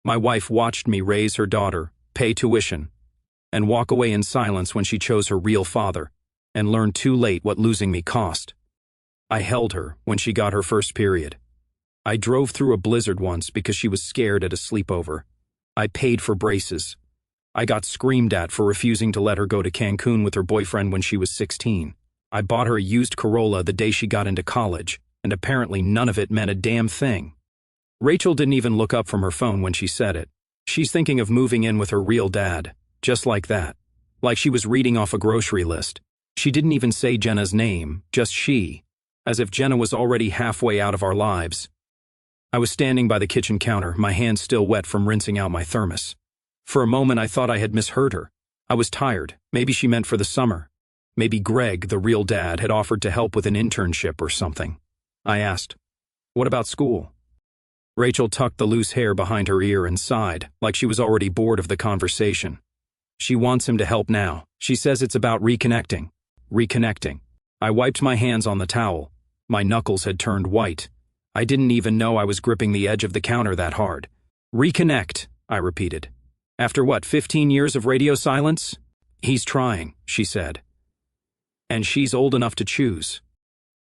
My wife watched me raise her daughter, pay tuition, and walk away in silence when she chose her real father, and learned too late what losing me cost. I held her when she got her first period. I drove through a blizzard once because she was scared at a sleepover. I paid for braces. I got screamed at for refusing to let her go to Cancun with her boyfriend when she was 16. I bought her a used Corolla the day she got into college, and apparently none of it meant a damn thing. Rachel didn't even look up from her phone when she said it. She's thinking of moving in with her real dad, just like that. Like she was reading off a grocery list. She didn't even say Jenna's name, just she, as if Jenna was already halfway out of our lives. I was standing by the kitchen counter, my hands still wet from rinsing out my thermos. For a moment I thought I had misheard her. I was tired. Maybe she meant for the summer. Maybe Greg, the real dad, had offered to help with an internship or something. I asked, "What about school?" Rachel tucked the loose hair behind her ear and sighed, like she was already bored of the conversation. She wants him to help now. She says it's about reconnecting. Reconnecting. I wiped my hands on the towel. My knuckles had turned white. I didn't even know I was gripping the edge of the counter that hard. Reconnect, I repeated. After what, 15 years of radio silence? He's trying, she said. And she's old enough to choose.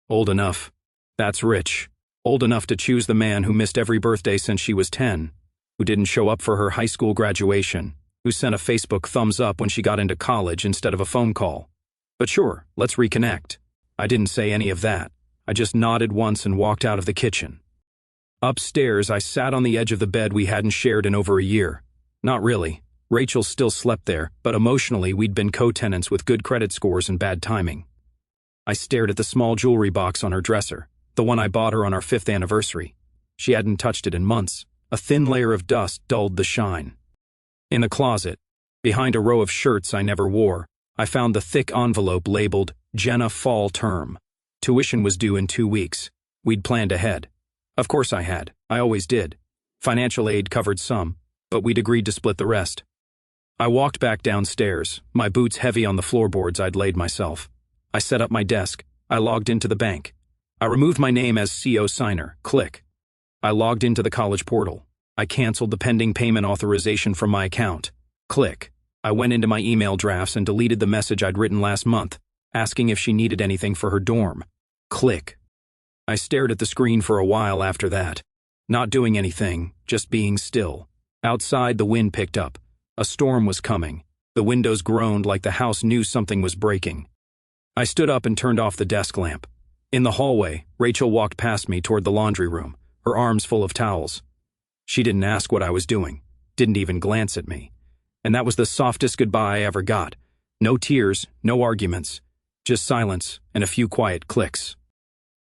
Old enough. That's rich. Old enough to choose the man who missed every birthday since she was 10, who didn't show up for her high school graduation, who sent a Facebook thumbs up when she got into college instead of a phone call. But sure, let's reconnect. I didn't say any of that. I just nodded once and walked out of the kitchen. Upstairs, I sat on the edge of the bed we hadn't shared in over a year. Not really. Rachel still slept there, but emotionally we'd been co-tenants with good credit scores and bad timing. I stared at the small jewelry box on her dresser, the one I bought her on our 5th anniversary. She hadn't touched it in months. A thin layer of dust dulled the shine. In the closet, behind a row of shirts I never wore, I found the thick envelope labeled Jenna Fall Term. Tuition was due in 2 weeks. We'd planned ahead. Of course I had. I always did. Financial aid covered some, but we'd agreed to split the rest. I walked back downstairs, my boots heavy on the floorboards I'd laid myself. I set up my desk. I logged into the bank. I removed my name as CO signer. Click. I logged into the college portal. I canceled the pending payment authorization from my account. Click. I went into my email drafts and deleted the message I'd written last month, asking if she needed anything for her dorm. Click. I stared at the screen for a while after that, not doing anything, just being still. Outside, the wind picked up. A storm was coming. The windows groaned like the house knew something was breaking. I stood up and turned off the desk lamp. In the hallway, Rachel walked past me toward the laundry room, her arms full of towels. She didn't ask what I was doing, didn't even glance at me. And that was the softest goodbye I ever got. No tears, no arguments, just silence and a few quiet clicks.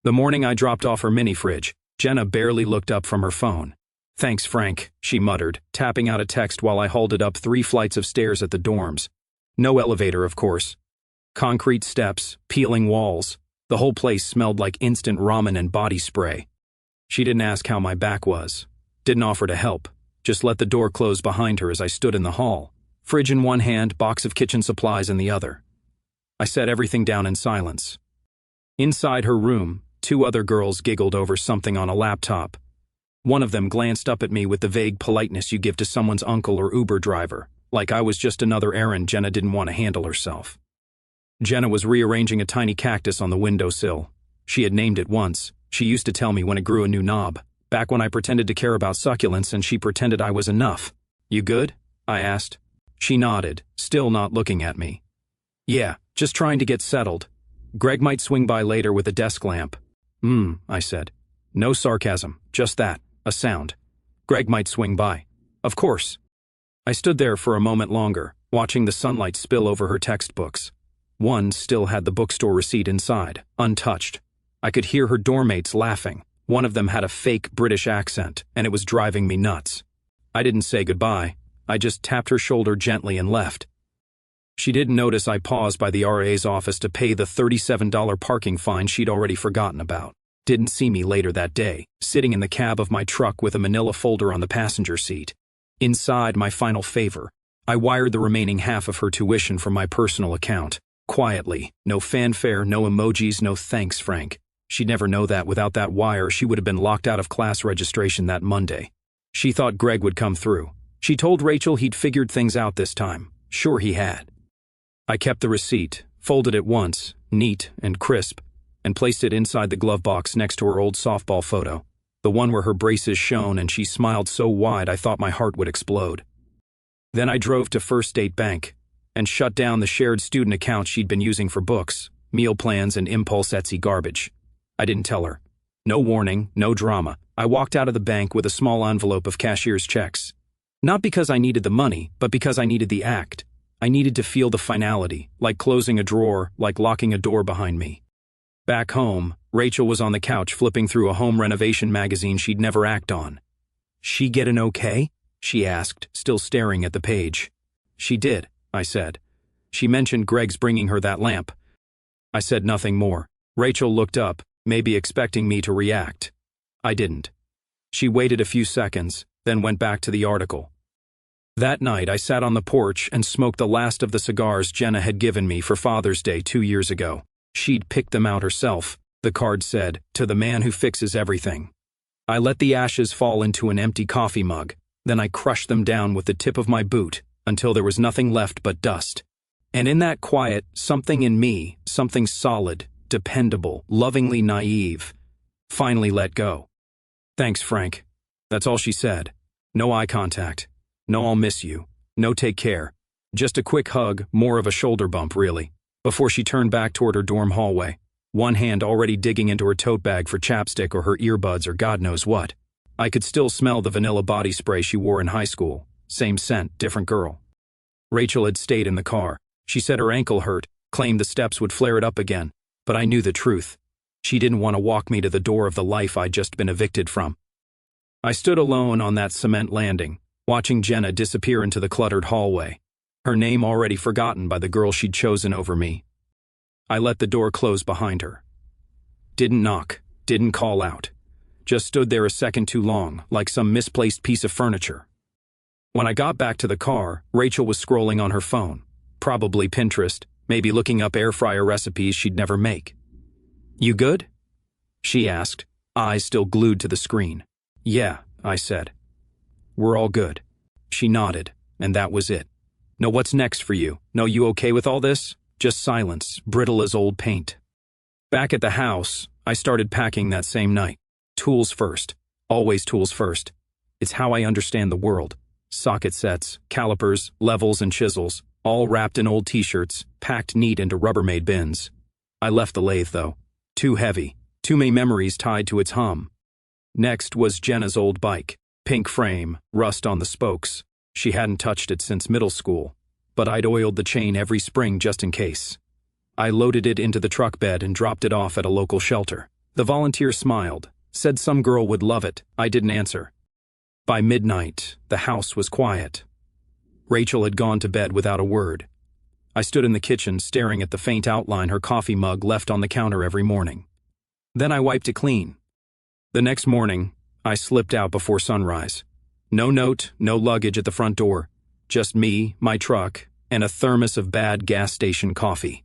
The morning I dropped off her mini fridge, Jenna barely looked up from her phone. "Thanks, Frank," she muttered, tapping out a text while I hauled up 3 flights of stairs at the dorms. No elevator, of course. Concrete steps, peeling walls. The whole place smelled like instant ramen and body spray. She didn't ask how my back was. Didn't offer to help. Just let the door close behind her as I stood in the hall. Fridge in one hand, box of kitchen supplies in the other. I set everything down in silence. Inside her room, 2 other girls giggled over something on a laptop. One of them glanced up at me with the vague politeness you give to someone's uncle or Uber driver, like I was just another errand Jenna didn't want to handle herself. Jenna was rearranging a tiny cactus on the windowsill. She had named it once. She used to tell me when it grew a new knob, back when I pretended to care about succulents and she pretended I was enough. "You good?" I asked. She nodded, still not looking at me. "Yeah, just trying to get settled. Greg might swing by later with a desk lamp." I said. No sarcasm, just that, a sound. Greg might swing by. Of course. I stood there for a moment longer, watching the sunlight spill over her textbooks. One still had the bookstore receipt inside, untouched. I could hear her dormmates laughing. One of them had a fake British accent, and it was driving me nuts. I didn't say goodbye. I just tapped her shoulder gently and left. She didn't notice I paused by the RA's office to pay the $37 parking fine she'd already forgotten about. Didn't see me later that day, sitting in the cab of my truck with a manila folder on the passenger seat. Inside, my final favor. I wired the remaining half of her tuition from my personal account. Quietly, no fanfare, no emojis, no thanks, Frank. She'd never know that without that wire she would have been locked out of class registration that Monday. She thought Greg would come through. She told Rachel he'd figured things out this time. Sure he had. I kept the receipt, folded it once, neat and crisp, and placed it inside the glove box next to her old softball photo, the one where her braces shone and she smiled so wide I thought my heart would explode. Then I drove to First State Bank and shut down the shared student account she'd been using for books, meal plans, and impulse Etsy garbage. I didn't tell her. No warning, no drama. I walked out of the bank with a small envelope of cashier's checks. Not because I needed the money, but because I needed the act. I needed to feel the finality, like closing a drawer, like locking a door behind me. Back home, Rachel was on the couch flipping through a home renovation magazine she'd never act on. "She get an okay?" she asked, still staring at the page. "She did," I said. "She mentioned Greg's bringing her that lamp." I said nothing more. Rachel looked up, maybe expecting me to react. I didn't. She waited a few seconds, then went back to the article. That night, I sat on the porch and smoked the last of the cigars Jenna had given me for Father's Day 2 years ago. She'd picked them out herself. The card said, "To the man who fixes everything." I let the ashes fall into an empty coffee mug. Then I crushed them down with the tip of my boot until there was nothing left but dust. And in that quiet, something in me, something solid, dependable, lovingly naive, finally let go. "Thanks, Frank." That's all she said. No eye contact. No "I'll miss you." No "take care." Just a quick hug, more of a shoulder bump, really, before she turned back toward her dorm hallway, one hand already digging into her tote bag for chapstick or her earbuds or God knows what. I could still smell the vanilla body spray she wore in high school. Same scent, different girl. Rachel had stayed in the car. She said her ankle hurt, claimed the steps would flare it up again, but I knew the truth. She didn't want to walk me to the door of the life I'd just been evicted from. I stood alone on that cement landing, watching Jenna disappear into the cluttered hallway, her name already forgotten by the girl she'd chosen over me. I let the door close behind her. Didn't knock, didn't call out. Just stood there a second too long, like some misplaced piece of furniture. When I got back to the car, Rachel was scrolling on her phone, probably Pinterest, maybe looking up air fryer recipes she'd never make. "You good?" she asked, eyes still glued to the screen. "Yeah," I said. "We're all good." She nodded, and that was it. "No, what's next for you? No, you okay with all this?" Just silence, brittle as old paint. Back at the house, I started packing that same night. Tools first. Always tools first. It's how I understand the world. Socket sets, calipers, levels, and chisels, all wrapped in old t-shirts, packed neat into Rubbermaid bins. I left the lathe, though. Too heavy. Too many memories tied to its hum. Next was Jenna's old bike. Pink frame, rust on the spokes. She hadn't touched it since middle school, but I'd oiled the chain every spring just in case. I loaded it into the truck bed and dropped it off at a local shelter. The volunteer smiled, said some girl would love it. I didn't answer. By midnight, the house was quiet. Rachel had gone to bed without a word. I stood in the kitchen staring at the faint outline her coffee mug left on the counter every morning. Then I wiped it clean. The next morning, I slipped out before sunrise. No note, no luggage at the front door. Just me, my truck, and a thermos of bad gas station coffee.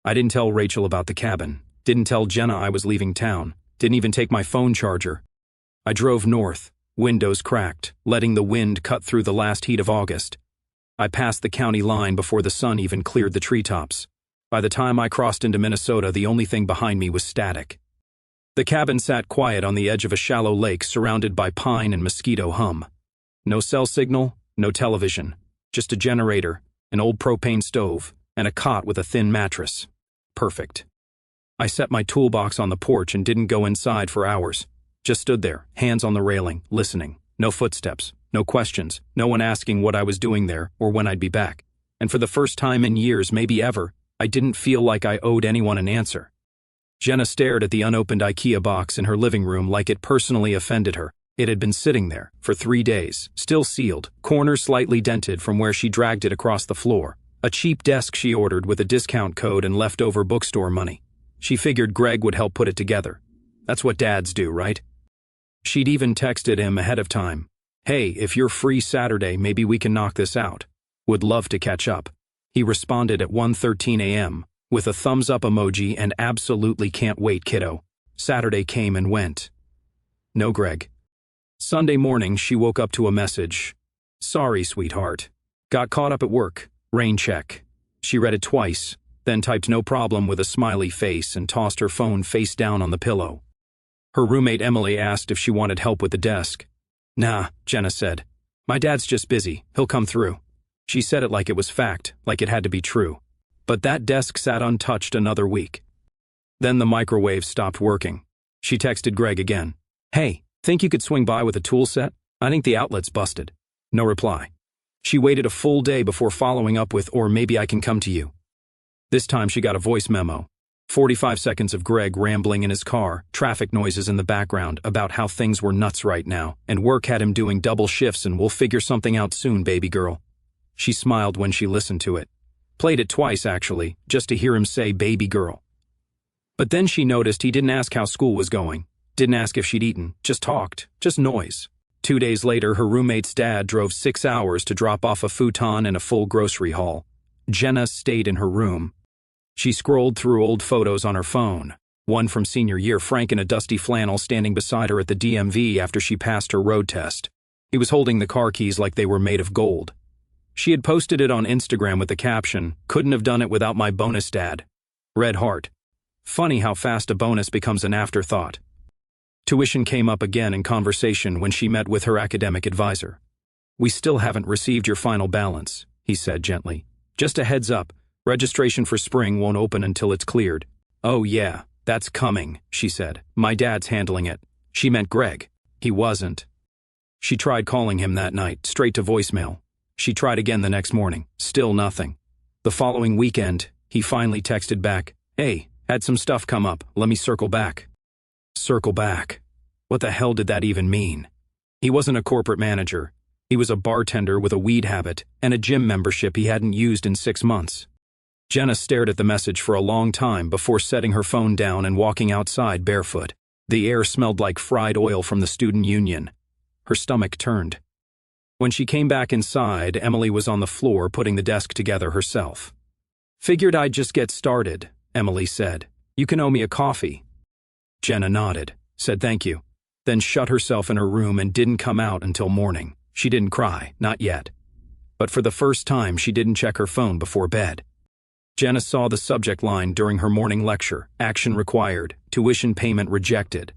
I didn't tell Rachel about the cabin. Didn't tell Jenna I was leaving town. Didn't even take my phone charger. I drove north, windows cracked, letting the wind cut through the last heat of August. I passed the county line before the sun even cleared the treetops. By the time I crossed into Minnesota, the only thing behind me was static. The cabin sat quiet on the edge of a shallow lake surrounded by pine and mosquito hum. No cell signal, no television, just a generator, an old propane stove, and a cot with a thin mattress. Perfect. I set my toolbox on the porch and didn't go inside for hours. Just stood there, hands on the railing, listening. No footsteps, no questions, no one asking what I was doing there or when I'd be back. And for the first time in years, maybe ever, I didn't feel like I owed anyone an answer. Jenna stared at the unopened IKEA box in her living room like it personally offended her. It had been sitting there for 3 days, still sealed, corner slightly dented from where she dragged it across the floor. A cheap desk she ordered with a discount code and leftover bookstore money. She figured Greg would help put it together. That's what dads do, right? She'd even texted him ahead of time. "Hey, if you're free Saturday, maybe we can knock this out. Would love to catch up." He responded at 1:13 a.m. with a thumbs-up emoji and "absolutely can't wait, kiddo." Saturday came and went. No Greg. Sunday morning, she woke up to a message. Sorry, sweetheart. Got caught up at work. Rain check. She read it twice, then typed no problem with a smiley face and tossed her phone face down on the pillow. Her roommate Emily asked if she wanted help with the desk. Nah, Jenna said. My dad's just busy. He'll come through. She said it like it was fact, like it had to be true. But that desk sat untouched another week. Then the microwave stopped working. She texted Greg again. Hey, think you could swing by with a tool set? I think the outlet's busted. No reply. She waited a full day before following up with, or maybe I can come to you. This time she got a voice memo. 45 seconds of Greg rambling in his car, traffic noises in the background about how things were nuts right now, and work had him doing double shifts and we'll figure something out soon, baby girl. She smiled when she listened to it. Played it twice, actually, just to hear him say baby girl. But then she noticed he didn't ask how school was going, didn't ask if she'd eaten, just talked, just noise. 2 days later, her roommate's dad drove 6 hours to drop off a futon and a full grocery haul. Jenna stayed in her room. She scrolled through old photos on her phone. One from senior year, Frank in a dusty flannel standing beside her at the DMV after she passed her road test. He was holding the car keys like they were made of gold. She had posted it on Instagram with the caption, "Couldn't have done it without my bonus dad." Red heart. Funny how fast a bonus becomes an afterthought. Tuition came up again in conversation when she met with her academic advisor. We still haven't received your final balance, he said gently. Just a heads up, registration for spring won't open until it's cleared. Oh yeah, that's coming, she said. My dad's handling it. She meant Greg. He wasn't. She tried calling him that night, straight to voicemail. She tried again the next morning, still nothing. The following weekend, he finally texted back, "Hey, had some stuff come up, let me circle back." Circle back. What the hell did that even mean? He wasn't a corporate manager. He was a bartender with a weed habit and a gym membership he hadn't used in 6 months. Jenna stared at the message for a long time before setting her phone down and walking outside barefoot. The air smelled like fried oil from the student union. Her stomach turned. When she came back inside, Emily was on the floor putting the desk together herself. "Figured I'd just get started," Emily said. "You can owe me a coffee." Jenna nodded, said thank you, then shut herself in her room and didn't come out until morning. She didn't cry, not yet. But for the first time, she didn't check her phone before bed. Jenna saw the subject line during her morning lecture, action required, tuition payment rejected.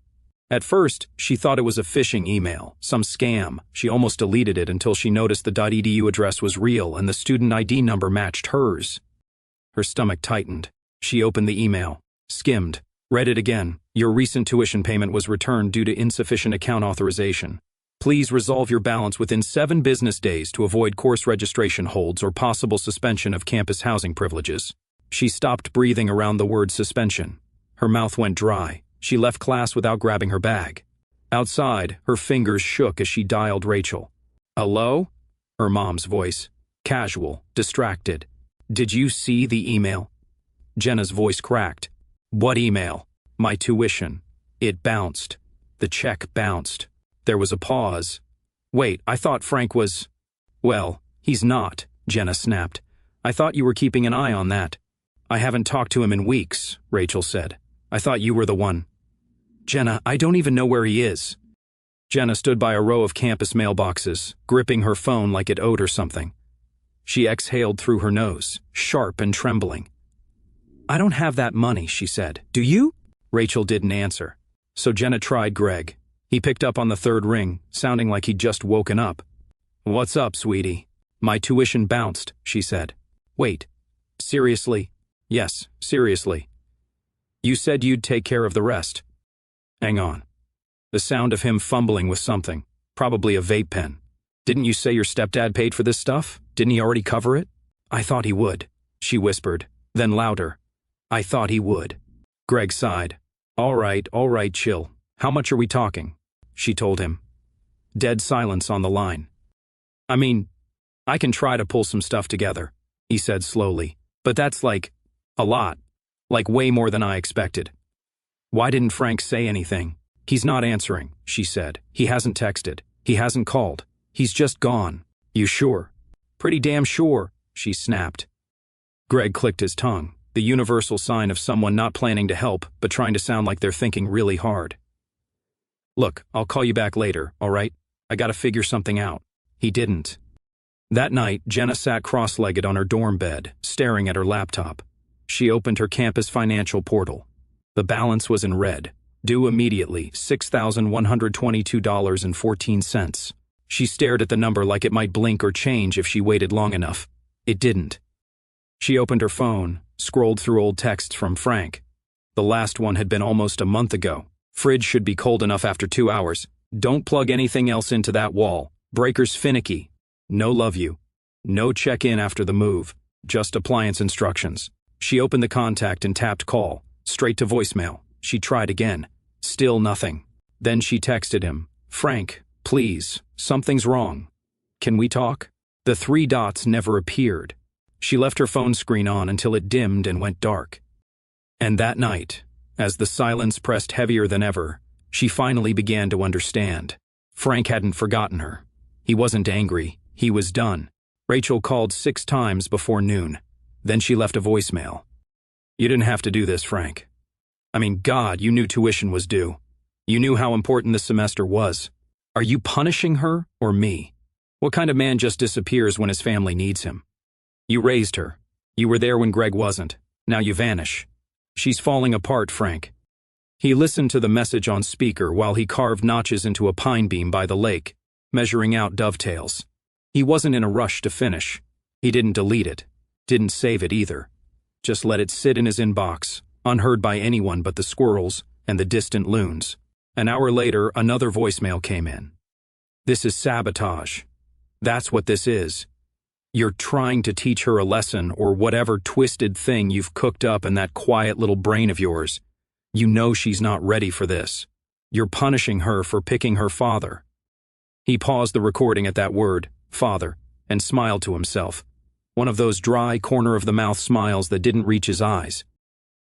At first, she thought it was a phishing email, some scam. She almost deleted it until she noticed the .edu address was real and the student ID number matched hers. Her stomach tightened. She opened the email, skimmed, read it again. Your recent tuition payment was returned due to insufficient account authorization. Please resolve your balance within 7 business days to avoid course registration holds or possible suspension of campus housing privileges. She stopped breathing around the word suspension. Her mouth went dry. She left class without grabbing her bag. Outside, her fingers shook as she dialed Rachel. "Hello?" Her mom's voice. Casual, distracted. "Did you see the email?" Jenna's voice cracked. "What email?" "My tuition." It bounced. The check bounced. There was a pause. "Wait, I thought Frank was—" "Well, he's not," Jenna snapped. "I thought you were keeping an eye on that." "I haven't talked to him in weeks," Rachel said. "I thought you were the one." "Jenna, I don't even know where he is." Jenna stood by a row of campus mailboxes, gripping her phone like it owed her something. She exhaled through her nose, sharp and trembling. "I don't have that money," she said. "Do you?" Rachel didn't answer. So Jenna tried Greg. He picked up on the third ring, sounding like he'd just woken up. "What's up, sweetie?" "My tuition bounced," she said. "Wait. Seriously?" "Yes, seriously. You said you'd take care of the rest." "Hang on." The sound of him fumbling with something, probably a vape pen. "Didn't you say your stepdad paid for this stuff? Didn't he already cover it?" "I thought he would," she whispered, then louder. "I thought he would." Greg sighed. All right, chill. How much are we talking?" she told him. Dead silence on the line. "I mean, I can try to pull some stuff together," he said slowly. "But that's like, a lot. Like way more than I expected." "Why didn't Frank say anything?" "He's not answering," she said. "He hasn't texted. He hasn't called. He's just gone." "You sure?" "Pretty damn sure," she snapped. Greg clicked his tongue, the universal sign of someone not planning to help but trying to sound like they're thinking really hard. Look, I'll call you back later, all right? I gotta figure something out. He didn't. That night, Jenna sat cross-legged on her dorm bed, staring at her laptop. She opened her campus financial portal. The balance was in red. Due immediately, $6,122.14. She stared at the number like it might blink or change if she waited long enough. It didn't. She opened her phone, scrolled through old texts from Frank. The last one had been almost a month ago. Fridge should be cold enough after 2 hours. Don't plug anything else into that wall. Breaker's finicky. No love you. No check-in after the move. Just appliance instructions. She opened the contact and tapped call. Straight to voicemail. She tried again. Still nothing. Then she texted him. Frank, please, something's wrong. Can we talk? The 3 dots never appeared. She left her phone screen on until it dimmed and went dark. And that night, as the silence pressed heavier than ever, she finally began to understand. Frank hadn't forgotten her. He wasn't angry. He was done. Rachel called 6 times before noon. Then she left a voicemail. You didn't have to do this, Frank. I mean, God, you knew tuition was due. You knew how important this semester was. Are you punishing her or me? What kind of man just disappears when his family needs him? You raised her. You were there when Greg wasn't. Now you vanish. She's falling apart, Frank. He listened to the message on speaker while he carved notches into a pine beam by the lake, measuring out dovetails. He wasn't in a rush to finish. He didn't delete it. Didn't save it either. Just let it sit in his inbox, unheard by anyone but the squirrels and the distant loons. An hour later, another voicemail came in. This is sabotage. That's what this is. You're trying to teach her a lesson or whatever twisted thing you've cooked up in that quiet little brain of yours. You know she's not ready for this. You're punishing her for picking her father. He paused the recording at that word, father, and smiled to himself. One of those dry, corner-of-the-mouth smiles that didn't reach his eyes.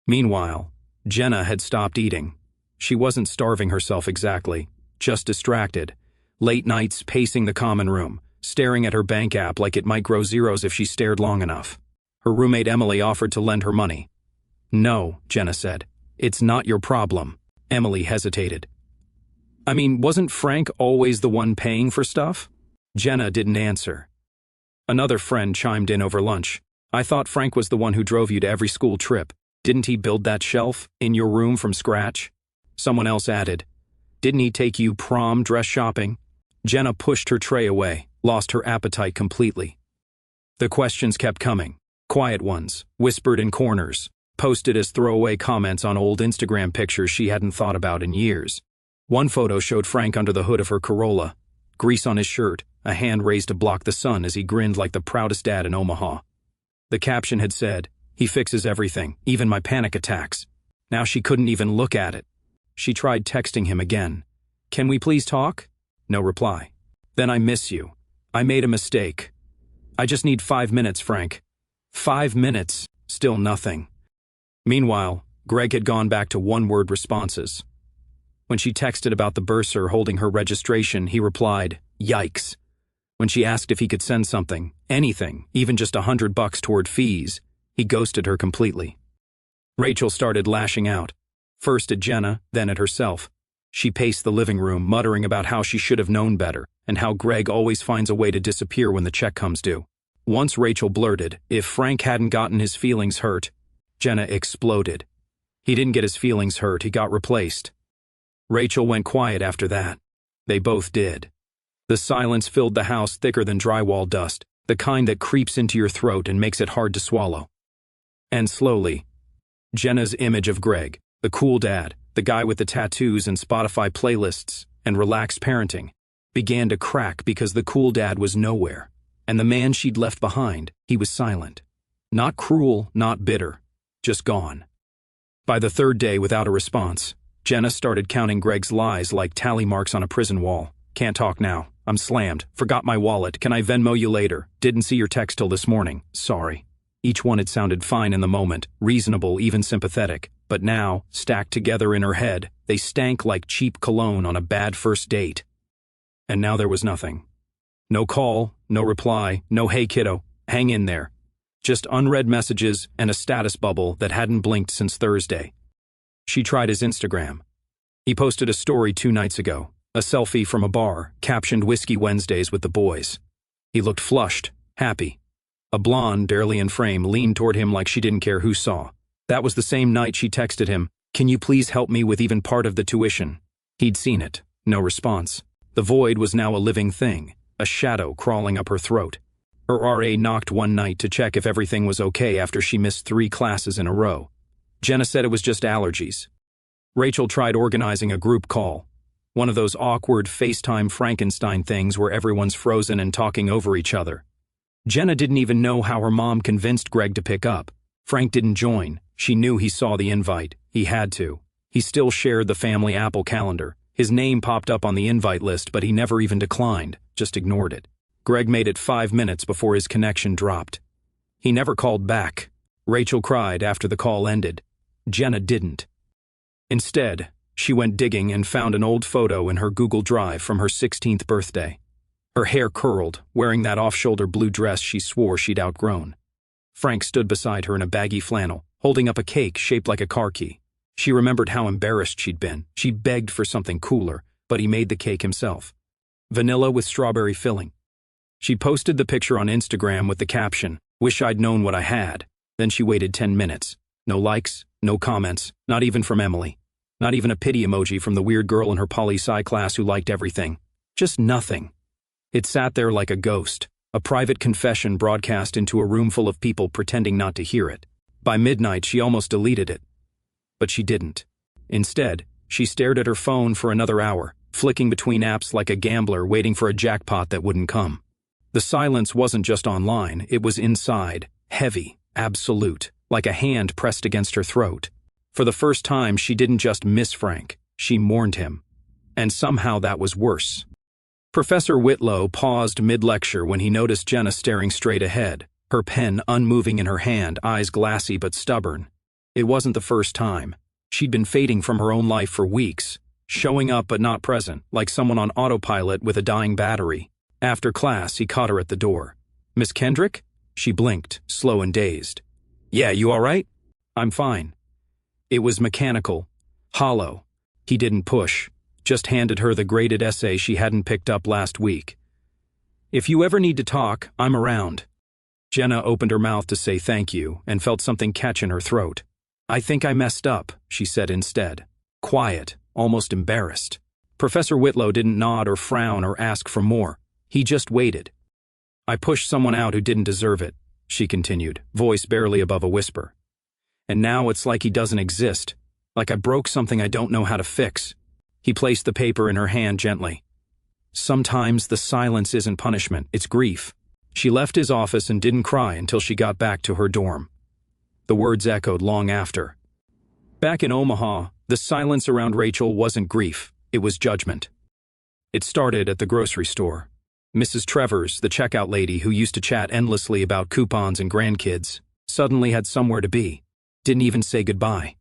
Meanwhile, Jenna had stopped eating. She wasn't starving herself exactly, just distracted. Late nights pacing the common room, staring at her bank app like it might grow zeros if she stared long enough. Her roommate Emily offered to lend her money. No, Jenna said. It's not your problem. Emily hesitated. I mean, wasn't Frank always the one paying for stuff? Jenna didn't answer. Another friend chimed in over lunch. I thought Frank was the one who drove you to every school trip. Didn't he build that shelf in your room from scratch? Someone else added. Didn't he take you prom dress shopping? Jenna pushed her tray away, lost her appetite completely. The questions kept coming. Quiet ones, whispered in corners, posted as throwaway comments on old Instagram pictures she hadn't thought about in years. One photo showed Frank under the hood of her Corolla, grease on his shirt, a hand raised to block the sun as he grinned like the proudest dad in Omaha. The caption had said, he fixes everything, even my panic attacks. Now she couldn't even look at it. She tried texting him again. Can we please talk? No reply. Then I miss you. I made a mistake. I just need 5 minutes, Frank. 5 minutes. Still nothing. Meanwhile, Greg had gone back to one-word responses. When she texted about the bursar holding her registration, he replied, yikes. When she asked if he could send something, anything, even just $100 toward fees, he ghosted her completely. Rachel started lashing out, first at Jenna, then at herself. She paced the living room, muttering about how she should have known better, and how Greg always finds a way to disappear when the check comes due. Once Rachel blurted, if Frank hadn't gotten his feelings hurt, Jenna exploded. He didn't get his feelings hurt, he got replaced. Rachel went quiet after that. They both did. The silence filled the house thicker than drywall dust, the kind that creeps into your throat and makes it hard to swallow. And slowly, Jenna's image of Greg, the cool dad, the guy with the tattoos and Spotify playlists and relaxed parenting, began to crack because the cool dad was nowhere, and the man she'd left behind, he was silent. Not cruel, not bitter, just gone. By the 3rd day without a response, Jenna started counting Greg's lies like tally marks on a prison wall. Can't talk now. I'm slammed. Forgot my wallet. Can I Venmo you later? Didn't see your text till this morning. Sorry. Each one had sounded fine in the moment, reasonable, even sympathetic. But now, stacked together in her head, they stank like cheap cologne on a bad first date. And now there was nothing. No call, no reply, no hey kiddo, hang in there. Just unread messages and a status bubble that hadn't blinked since Thursday. She tried his Instagram. He posted a story 2 nights ago, a selfie from a bar, captioned Whiskey Wednesdays with the boys. He looked flushed, happy. A blonde, barely in frame, leaned toward him like she didn't care who saw. That was the same night she texted him, "Can you please help me with even part of the tuition?" He'd seen it. No response. The void was now a living thing, a shadow crawling up her throat. Her RA knocked one night to check if everything was okay after she missed 3 classes in a row. Jenna said it was just allergies. Rachel tried organizing a group call, one of those awkward FaceTime Frankenstein things where everyone's frozen and talking over each other. Jenna didn't even know how her mom convinced Greg to pick up. Frank didn't join. She knew he saw the invite. He had to. He still shared the family Apple calendar. His name popped up on the invite list, but he never even declined, just ignored it. Greg made it 5 minutes before his connection dropped. He never called back. Rachel cried after the call ended. Jenna didn't. Instead, she went digging and found an old photo in her Google Drive from her 16th birthday. Her hair curled, wearing that off-shoulder blue dress she swore she'd outgrown. Frank stood beside her in a baggy flannel, holding up a cake shaped like a car key. She remembered how embarrassed she'd been. She begged for something cooler, but he made the cake himself. Vanilla with strawberry filling. She posted the picture on Instagram with the caption, "Wish I'd known what I had." Then she waited 10 minutes. No likes, no comments, not even from Emily. Not even a pity emoji from the weird girl in her poli-sci class who liked everything. Just nothing. It sat there like a ghost, a private confession broadcast into a room full of people pretending not to hear it. By midnight, she almost deleted it. But she didn't. Instead, she stared at her phone for another hour, flicking between apps like a gambler waiting for a jackpot that wouldn't come. The silence wasn't just online, it was inside, heavy, absolute, like a hand pressed against her throat. For the first time, she didn't just miss Frank, she mourned him. And somehow that was worse. Professor Whitlow paused mid-lecture when he noticed Jenna staring straight ahead, her pen unmoving in her hand, eyes glassy but stubborn. It wasn't the first time. She'd been fading from her own life for weeks, showing up but not present, like someone on autopilot with a dying battery. After class, he caught her at the door. "Miss Kendrick?" She blinked, slow and dazed. "Yeah, you all right?" "I'm fine." It was mechanical, hollow. He didn't push, just handed her the graded essay she hadn't picked up last week. "If you ever need to talk, I'm around." Jenna opened her mouth to say thank you and felt something catch in her throat. "I think I messed up," she said instead. Quiet, almost embarrassed. Professor Whitlow didn't nod or frown or ask for more. He just waited. "I pushed someone out who didn't deserve it," she continued, voice barely above a whisper. "And now it's like he doesn't exist, like I broke something I don't know how to fix." He placed the paper in her hand gently. "Sometimes the silence isn't punishment, it's grief." She left his office and didn't cry until she got back to her dorm. The words echoed long after. Back in Omaha, the silence around Rachel wasn't grief, it was judgment. It started at the grocery store. Mrs. Travers, the checkout lady who used to chat endlessly about coupons and grandkids, suddenly had somewhere to be. Didn't even say goodbye.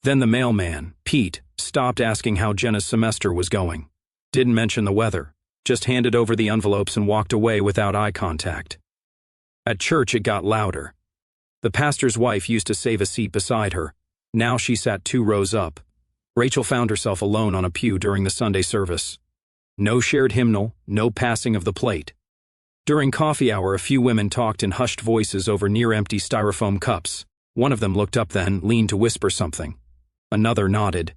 Then the mailman, Pete, stopped asking how Jenna's semester was going. Didn't mention the weather, just handed over the envelopes and walked away without eye contact. At church, it got louder. The pastor's wife used to save a seat beside her. Now she sat 2 rows up. Rachel found herself alone on a pew during the Sunday service. No shared hymnal, no passing of the plate. During coffee hour, a few women talked in hushed voices over near-empty styrofoam cups. One of them looked up then, leaned to whisper something. Another nodded.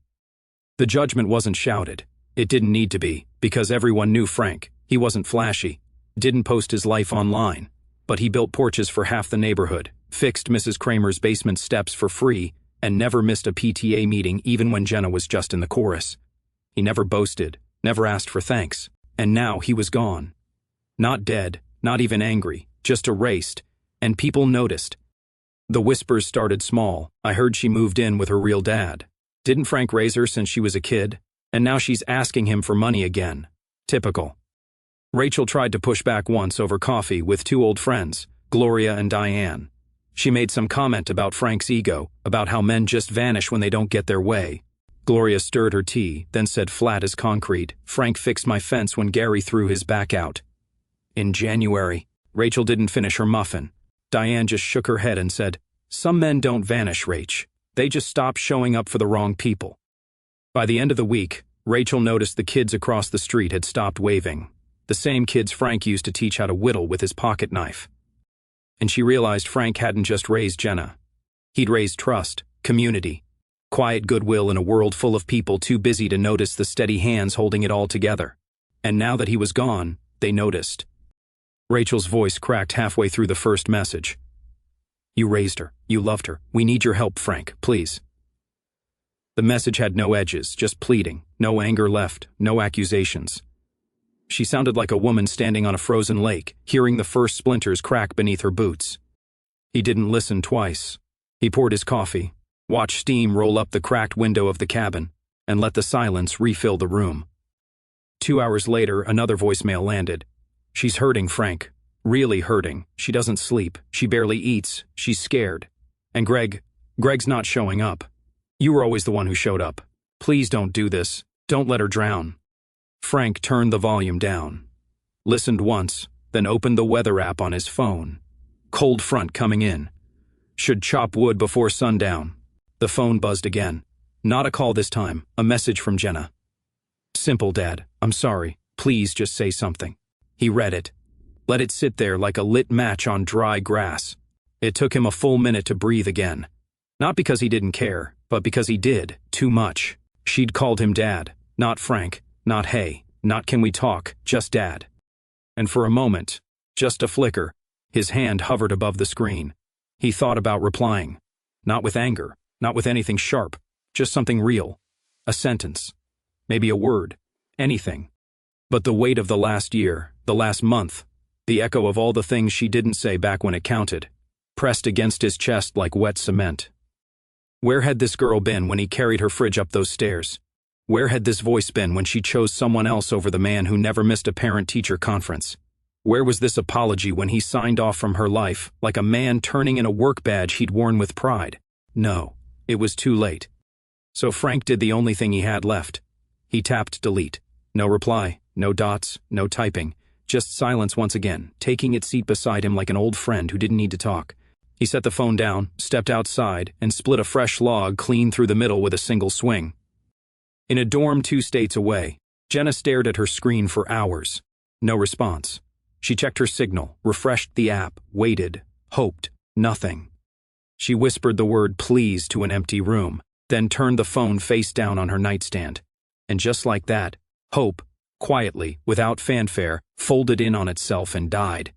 The judgment wasn't shouted. It didn't need to be, because everyone knew Frank. He wasn't flashy, didn't post his life online, but he built porches for half the neighborhood, fixed Mrs. Kramer's basement steps for free, and never missed a PTA meeting even when Jenna was just in the chorus. He never boasted, never asked for thanks, and now he was gone. Not dead, not even angry, just erased, and people noticed. The whispers started small. "I heard she moved in with her real dad. Didn't Frank raise her since she was a kid? And now she's asking him for money again." Typical. Rachel tried to push back once over coffee with 2 old friends, Gloria and Diane. She made some comment about Frank's ego, about how men just vanish when they don't get their way. Gloria stirred her tea, then said flat as concrete, "Frank fixed my fence when Gary threw his back out." In January, Rachel didn't finish her muffin. Diane just shook her head and said, "Some men don't vanish, Rach. They just stop showing up for the wrong people." By the end of the week, Rachel noticed the kids across the street had stopped waving, the same kids Frank used to teach how to whittle with his pocket knife. And she realized Frank hadn't just raised Jenna. He'd raised trust, community, quiet goodwill in a world full of people too busy to notice the steady hands holding it all together. And now that he was gone, they noticed. Rachel's voice cracked halfway through the first message. "You raised her. You loved her. We need your help, Frank, please." The message had no edges, just pleading, no anger left, no accusations. She sounded like a woman standing on a frozen lake, hearing the first splinters crack beneath her boots. He didn't listen twice. He poured his coffee, watched steam roll up the cracked window of the cabin, and let the silence refill the room. 2 hours later, another voicemail landed. "She's hurting, Frank. Really hurting. She doesn't sleep. She barely eats. She's scared. And Greg's not showing up. You were always the one who showed up. Please don't do this. Don't let her drown." Frank turned the volume down, listened once, then opened the weather app on his phone. Cold front coming in. Should chop wood before sundown. The phone buzzed again. Not a call this time, a message from Jenna. "Simple, Dad. I'm sorry. Please just say something." He read it. Let it sit there like a lit match on dry grass. It took him a full minute to breathe again. Not because he didn't care, but because he did, too much. She'd called him Dad, not Frank, not hey, not can we talk, just Dad. And for a moment, just a flicker, his hand hovered above the screen. He thought about replying. Not with anger, not with anything sharp, just something real. A sentence. Maybe a word. Anything. But the weight of the last year, the last month, the echo of all the things she didn't say back when it counted, pressed against his chest like wet cement. Where had this girl been when he carried her fridge up those stairs? Where had this voice been when she chose someone else over the man who never missed a parent-teacher conference? Where was this apology when he signed off from her life, like a man turning in a work badge he'd worn with pride? No, it was too late. So Frank did the only thing he had left. He tapped delete. No reply, no dots, no typing, just silence once again, taking its seat beside him like an old friend who didn't need to talk. He set the phone down, stepped outside, and split a fresh log clean through the middle with a single swing. In a dorm 2 states away, Jenna stared at her screen for hours. No response. She checked her signal, refreshed the app, waited, hoped, nothing. She whispered the word please to an empty room, then turned the phone face down on her nightstand. And just like that, hope, quietly, without fanfare, folded in on itself and died.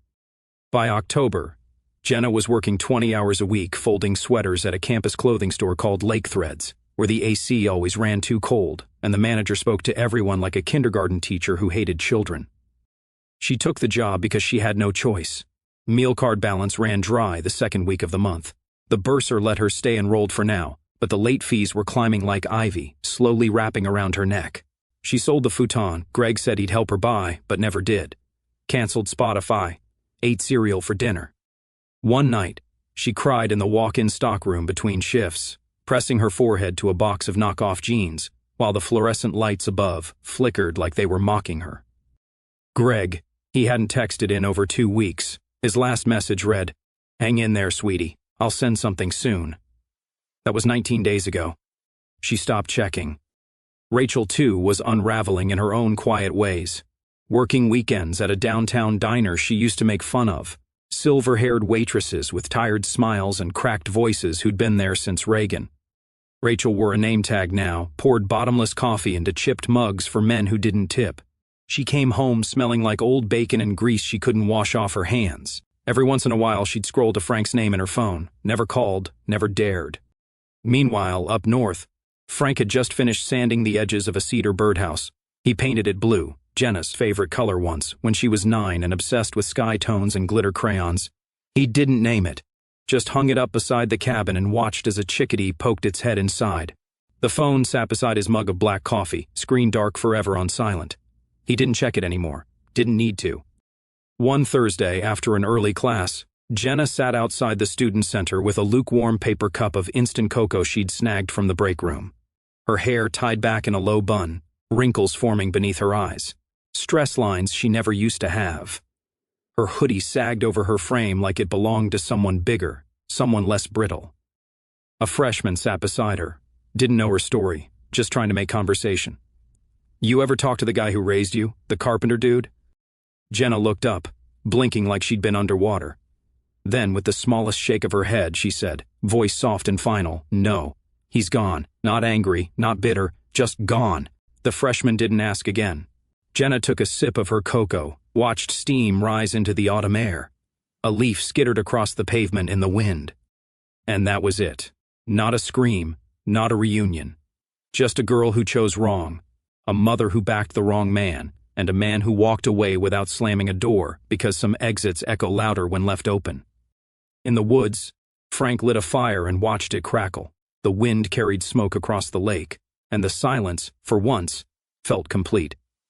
By October, Jenna was working 20 hours a week folding sweaters at a campus clothing store called Lake Threads, where the AC always ran too cold, and the manager spoke to everyone like a kindergarten teacher who hated children. She took the job because she had no choice. Meal card balance ran dry the second week of the month. The bursar let her stay enrolled for now, but the late fees were climbing like ivy, slowly wrapping around her neck. She sold the futon Greg said he'd help her buy, but never did. Canceled Spotify. Ate cereal for dinner. One night, she cried in the walk-in stockroom between shifts, pressing her forehead to a box of knockoff jeans, while the fluorescent lights above flickered like they were mocking her. Greg, he hadn't texted in over 2 weeks. His last message read, "Hang in there, sweetie. I'll send something soon." That was 19 days ago. She stopped checking. Rachel, too, was unraveling in her own quiet ways. Working weekends at a downtown diner she used to make fun of. Silver-haired waitresses with tired smiles and cracked voices who'd been there since Reagan. Rachel wore a name tag now, poured bottomless coffee into chipped mugs for men who didn't tip. She came home smelling like old bacon and grease she couldn't wash off her hands. Every once in a while she'd scroll to Frank's name in her phone. Never called, never dared. Meanwhile, up north, Frank had just finished sanding the edges of a cedar birdhouse. He painted it blue, Jenna's favorite color once, when she was 9 and obsessed with sky tones and glitter crayons. He didn't name it, just hung it up beside the cabin and watched as a chickadee poked its head inside. The phone sat beside his mug of black coffee, screen dark forever on silent. He didn't check it anymore, didn't need to. One Thursday, after an early class, Jenna sat outside the student center with a lukewarm paper cup of instant cocoa she'd snagged from the break room. Her hair tied back in a low bun, wrinkles forming beneath her eyes. Stress lines she never used to have. Her hoodie sagged over her frame like it belonged to someone bigger, someone less brittle. A freshman sat beside her, didn't know her story, just trying to make conversation. You ever talk to the guy who raised you, the carpenter dude? Jenna looked up, blinking like she'd been underwater. Then, with the smallest shake of her head, she said, voice soft and final, no. He's gone. Not angry, not bitter, just gone. The freshman didn't ask again. Jenna took a sip of her cocoa, watched steam rise into the autumn air. A leaf skittered across the pavement in the wind. And that was it. Not a scream, not a reunion. Just a girl who chose wrong, a mother who backed the wrong man, and a man who walked away without slamming a door because some exits echo louder when left open. In the woods, Frank lit a fire and watched it crackle. The wind carried smoke across the lake, and the silence, for once, felt complete.